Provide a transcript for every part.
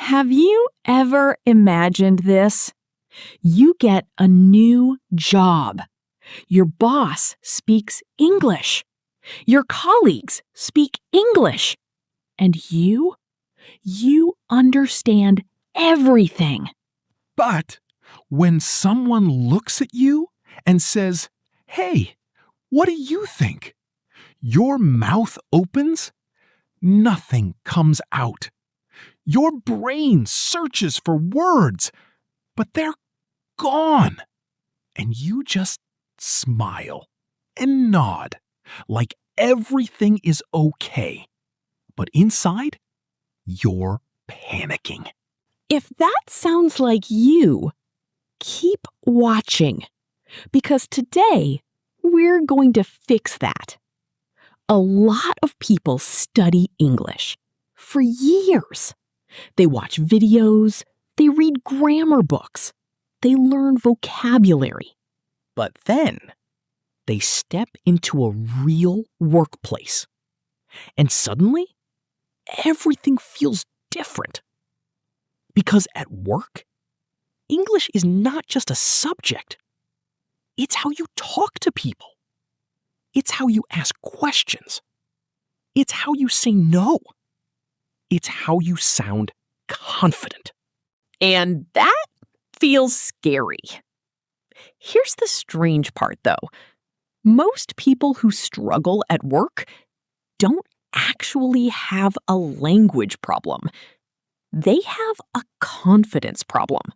Have you ever imagined this? You get a new job. Your boss speaks English. Your colleagues speak English. And you understand everything. But when someone looks at you and says, "Hey, what do you think?" your mouth opens, nothing comes out. Your brain searches for words, but they're gone. And you just smile and nod like everything is okay. But inside, you're panicking. If that sounds like you, keep watching, because today we're going to fix that. A lot of people study English for years. They watch videos, they read grammar books, they learn vocabulary. But then they step into a real workplace. And suddenly, everything feels different. Because at work, English is not just a subject. It's how you talk to people. It's how you ask questions. It's how you say no. It's how you sound confident. And that feels scary. Here's the strange part, though. Most people who struggle at work don't actually have a language problem. They have a confidence problem.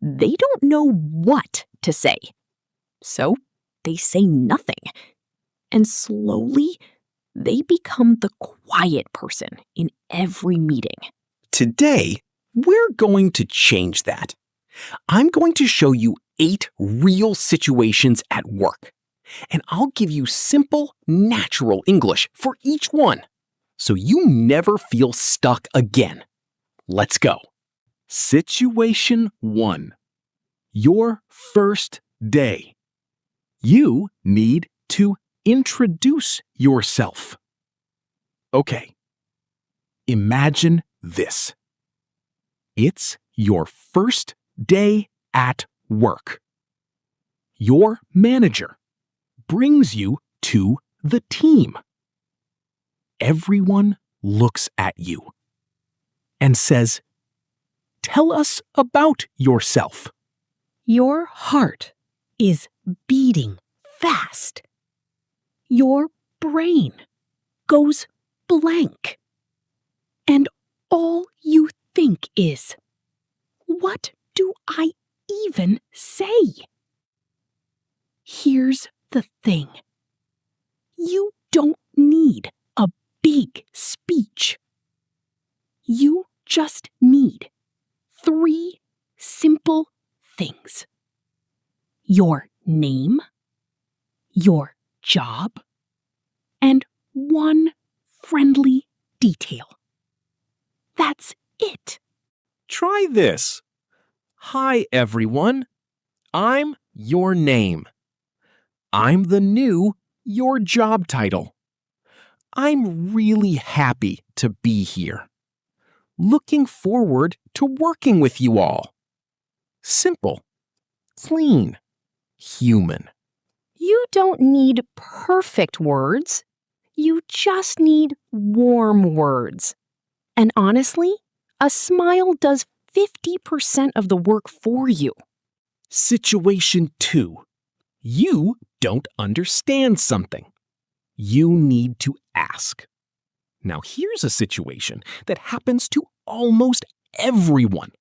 They don't know what to say. So they say nothing. And slowly, they become the quiet person in every meeting. Today, we're going to change that. I'm going to show you 8 real situations at work. And I'll give you simple, natural English for each one, so you never feel stuck again. Let's go. Situation 1. Your first day. You need to introduce yourself. Okay. Imagine this. It's your first day at work. Your manager brings you to the team. Everyone looks at you and says, "Tell us about yourself." Your heart is beating fast. Your brain goes blank. And all you think is, what do I even say? Here's the thing. You don't need a big speech. You just need 3 simple things. Your name, your job, and 1 friendly detail. That's it. Try this. Hi, everyone. I'm your name. I'm the new your job title. I'm really happy to be here. Looking forward to working with you all. Simple, clean, human. You don't need perfect words. You just need warm words. And honestly, a smile does 50% of the work for you. Situation 2. You don't understand something. You need to ask. Now here's a situation that happens to almost everyone.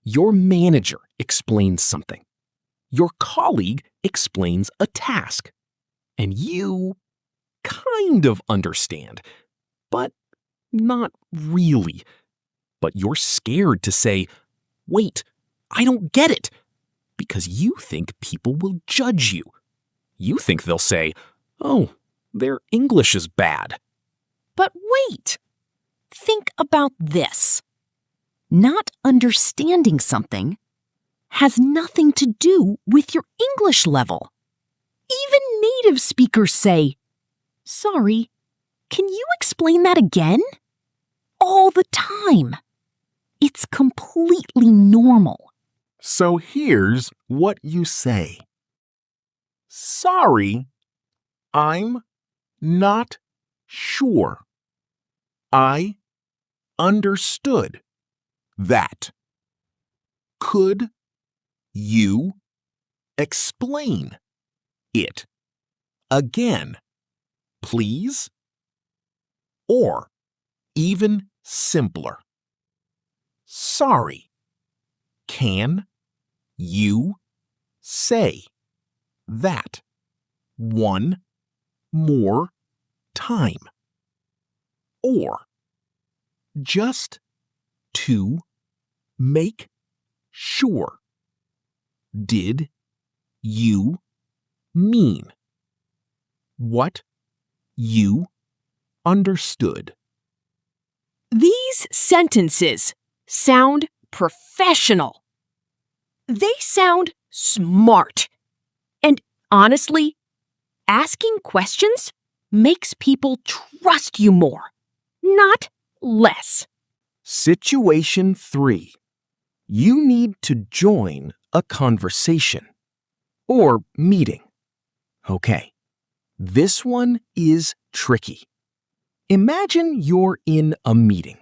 Your manager explains something. Your colleague explains a task. And you kind of understand, but not really. But you're scared to say, "Wait, I don't get it," because you think people will judge you. You think they'll say, "Oh, their English is bad." But wait! Think about this. Not understanding something has nothing to do with your English level. Even native speakers say, "Sorry, can you explain that again?" All the time. It's completely normal. So here's what you say. Sorry, I'm not sure. I understood that. Could you explain it again, please? Or even simpler. Sorry, can you say that one more time? Or just to make sure. Did you mean what you understood? These sentences sound professional. They sound smart. And honestly, asking questions makes people trust you more, not less. Situation 3. You need to join a conversation or meeting. Okay, this one is tricky. Imagine you're in a meeting.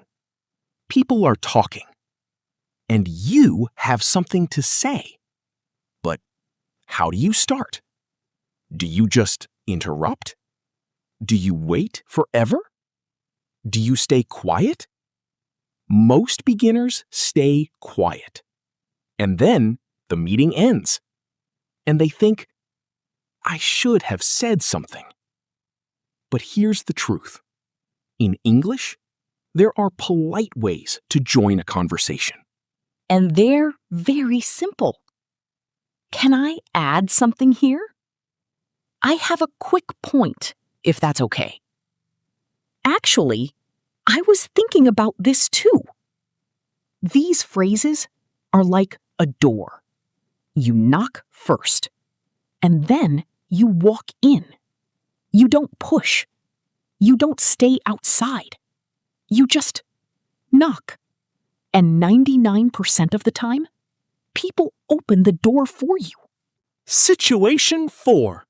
People are talking, and you have something to say. But how do you start? Do you just interrupt? Do you wait forever? Do you stay quiet? Most beginners stay quiet. And then the meeting ends. And they think, I should have said something. But here's the truth. In English, there are polite ways to join a conversation. And they're very simple. Can I add something here? I have a quick point, if that's okay. Actually, I was thinking about this too. These phrases are like a door. You knock first, and then you walk in. You don't push. You don't stay outside. You just knock. And 99% of the time, people open the door for you. Situation 4.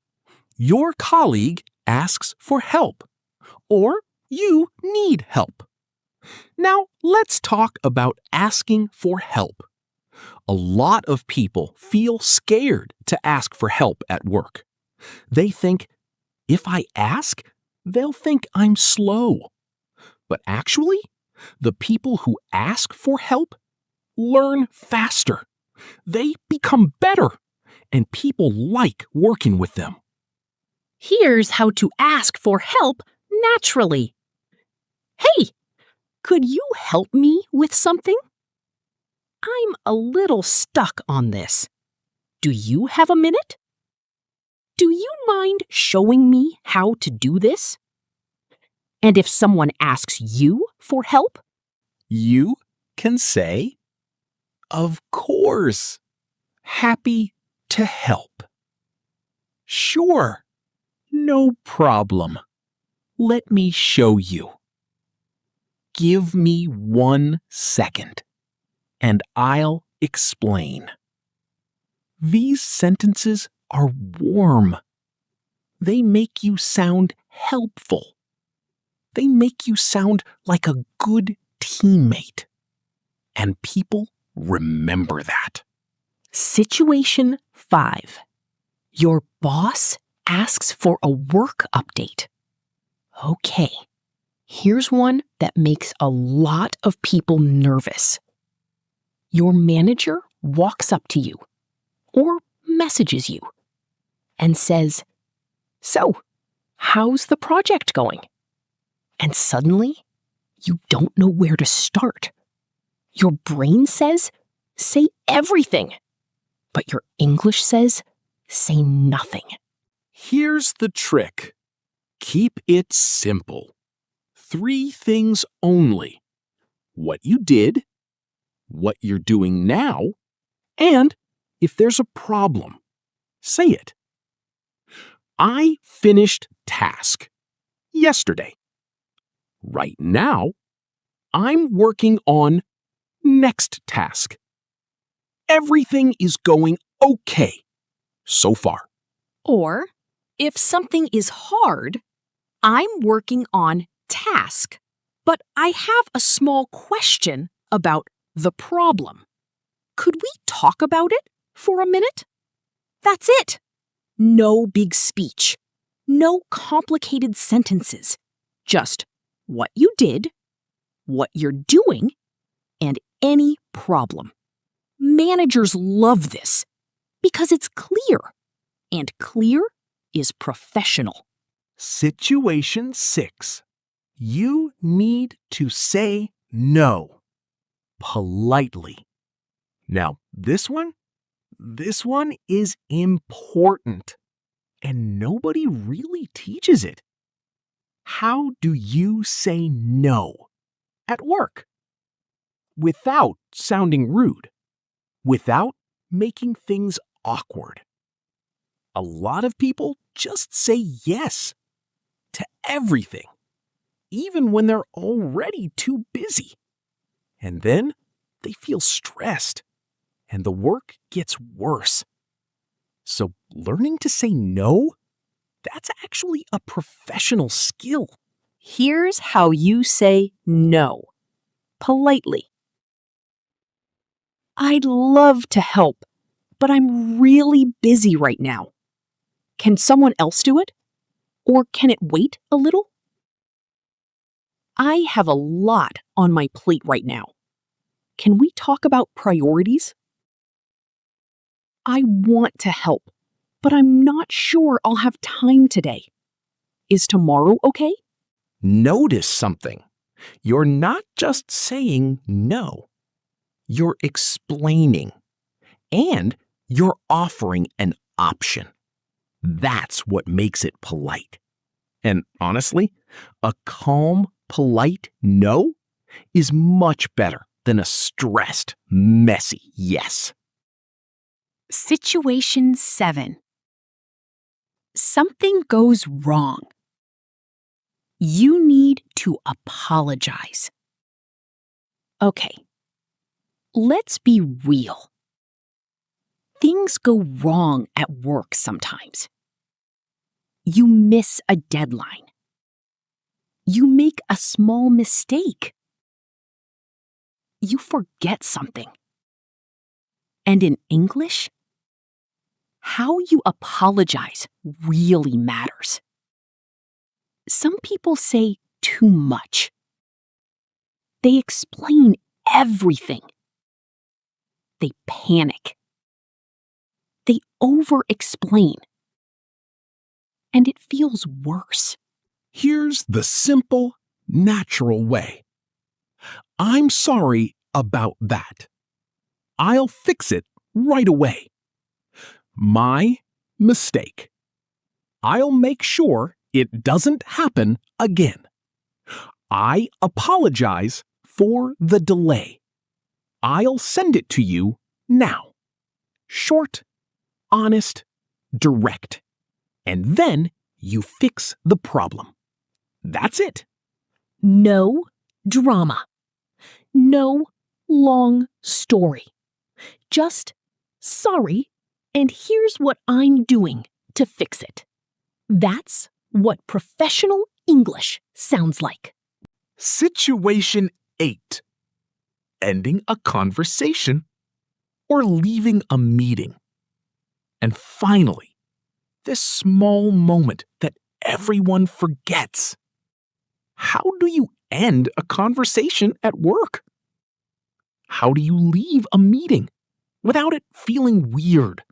Your colleague asks for help, or you need help. Now, let's talk about asking for help. A lot of people feel scared to ask for help at work. They think, if I ask, they'll think I'm slow. But actually, the people who ask for help learn faster. They become better, and people like working with them. Here's how to ask for help naturally. Hey, could you help me with something? I'm a little stuck on this. Do you have a minute? Do you mind showing me how to do this? And if someone asks you for help, You can say, of course, happy to help. Sure, no problem. Let me show you. Give me 1 second, and I'll explain. These sentences are warm. They make you sound helpful. They make you sound like a good teammate. And people remember that. Situation 5. Your boss asks for a work update. Okay, here's one that makes a lot of people nervous. Your manager walks up to you or messages you and says, "So, how's the project going?" And suddenly, you don't know where to start. Your brain says, "Say everything." But your English says, "Say nothing." Here's the trick. Keep it simple. 3 things only. What you did, what you're doing now, and if there's a problem. Say it. I finished task yesterday. Right now, I'm working on Next task. Everything is going okay so far. Or, if something is hard, I'm working on task, but I have a small question about the problem. Could we talk about it for a minute? That's it. No big speech. No complicated sentences. Just what you did, what you're doing, and any problem. Managers love this because it's clear, and clear is professional. Situation 6. You need to say no politely. Now, this one is important, and nobody really teaches it. How do you say no at work? Without sounding rude, without making things awkward. A lot of people just say yes to everything, even when they're already too busy. And then they feel stressed, and the work gets worse. So learning to say no, that's actually a professional skill. Here's how you say no, politely. I'd love to help, but I'm really busy right now. Can someone else do it? Or can it wait a little? I have a lot on my plate right now. Can we talk about priorities? I want to help, but I'm not sure I'll have time today. Is tomorrow okay? Notice something. You're not just saying no. You're explaining. And you're offering an option. That's what makes it polite. And honestly, a calm, polite no is much better than a stressed, messy yes. Situation 7. Something goes wrong. You need to apologize. Okay, let's be real. Things go wrong at work sometimes. You miss a deadline. You make a small mistake. You forget something. And in English, how you apologize really matters. Some people say too much. They explain everything. They panic. They over-explain. And it feels worse. Here's the simple, natural way. I'm sorry about that. I'll fix it right away. My mistake. I'll make sure it doesn't happen again. I apologize for the delay. I'll send it to you now. Short, honest, direct. And then you fix the problem. That's it. No drama. No long story. Just sorry, and here's what I'm doing to fix it. That's what professional English sounds like. Situation 8. Ending a conversation or leaving a meeting. And finally, this small moment that everyone forgets. How do you end a conversation at work? How do you leave a meeting without it feeling weird?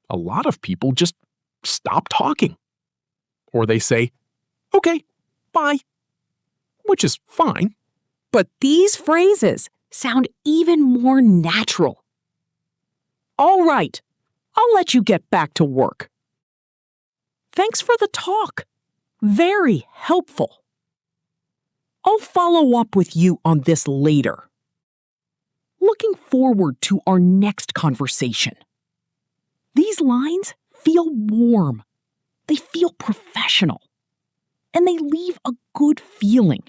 A lot of people just stop talking. Or they say, okay, bye, which is fine. But these phrases sound even more natural. All right, I'll let you get back to work. Thanks for the talk. Very helpful. I'll follow up with you on this later. Looking forward to our next conversation. These lines feel warm. They feel professional. And they leave a good feeling.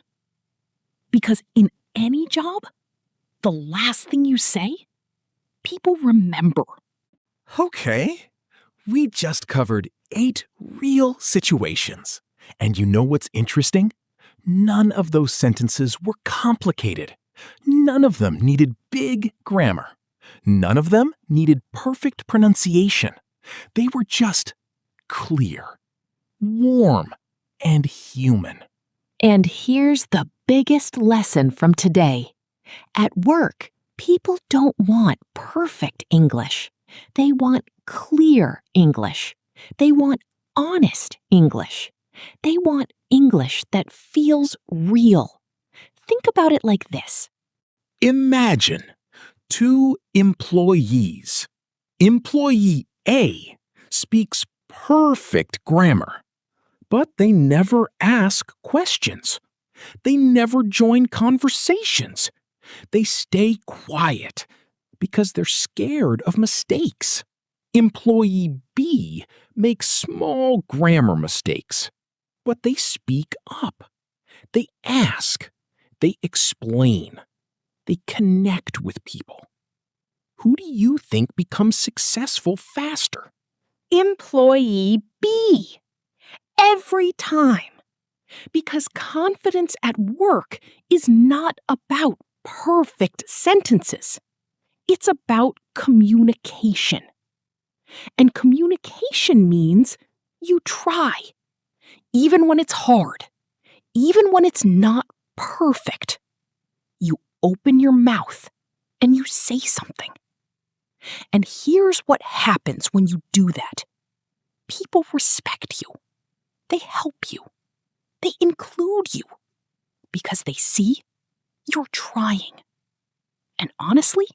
Because in any job, the last thing you say, people remember. Okay, we just covered 8 real situations. And you know what's interesting? None of those sentences were complicated. None of them needed big grammar. None of them needed perfect pronunciation. They were just clear, warm, and human. And here's the biggest lesson from today. At work, people don't want perfect English. They want clear English. They want honest English. They want English that feels real. Think about it like this. Imagine 2 employees. Employee A speaks perfect grammar, but they never ask questions. They never join conversations. They stay quiet because they're scared of mistakes. Employee B makes small grammar mistakes, but they speak up. They ask. They explain. They connect with people. Who do you think becomes successful faster? Employee B. Every time. Because confidence at work is not about perfect sentences. It's about communication. And communication means you try, even when it's hard, even when it's not perfect. You open your mouth and you say something. And here's what happens when you do that. People respect you. They help you. They include you because they see you're trying. And honestly,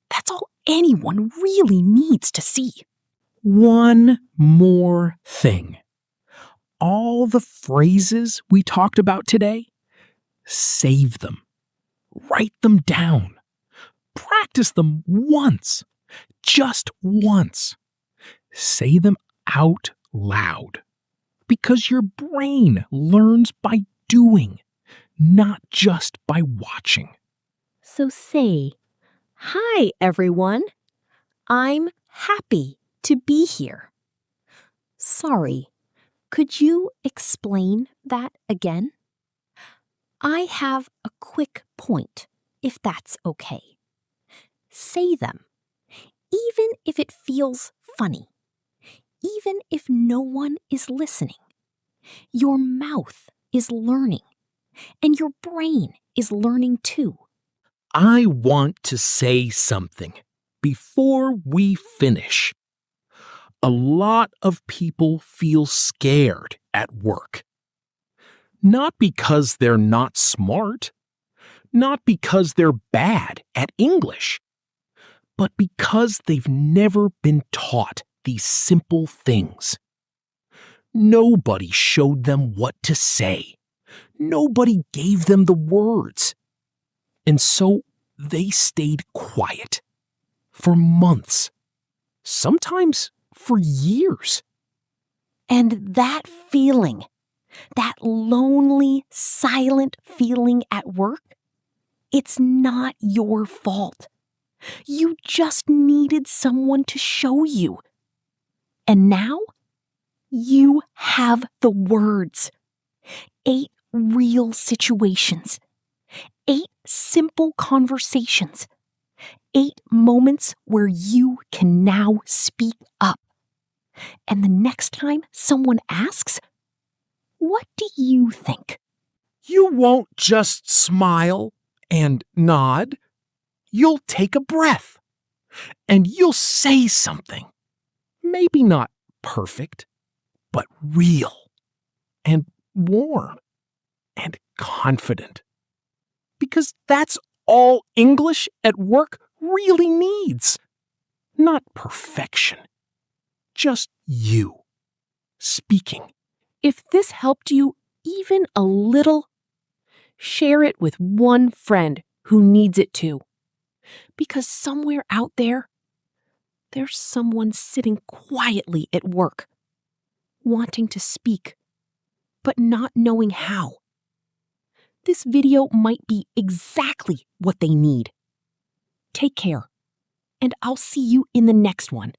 that's all anyone really needs to see. One more thing. All the phrases we talked about today, save them. Write them down. Practice them once. Just once. Say them out loud. Because your brain learns by doing, not just by watching. So say, "Hi, everyone. I'm happy to be here." Sorry, could you explain that again? I have a quick point, if that's okay. Say them, even if it feels funny, even if no one is listening. Your mouth is learning, and your brain is learning too. I want to say something before we finish. A lot of people feel scared at work. Not because they're not smart, not because they're bad at English, but because they've never been taught these simple things. Nobody showed them what to say. Nobody gave them the words. And so they stayed quiet for months, sometimes for years. And that feeling, that lonely, silent feeling at work, it's not your fault. You just needed someone to show you. And now, you have the words. 8 real situations. 8 simple conversations. 8 moments where you can now speak up. And the next time someone asks, what do you think? You won't just smile and nod. You'll take a breath. And you'll say something. Maybe not perfect, but real and warm and confident. Because that's all English at work really needs. Not perfection. Just you speaking. If this helped you even a little, share it with one friend who needs it too. Because somewhere out there, there's someone sitting quietly at work, wanting to speak, but not knowing how. This video might be exactly what they need. Take care, and I'll see you in the next one.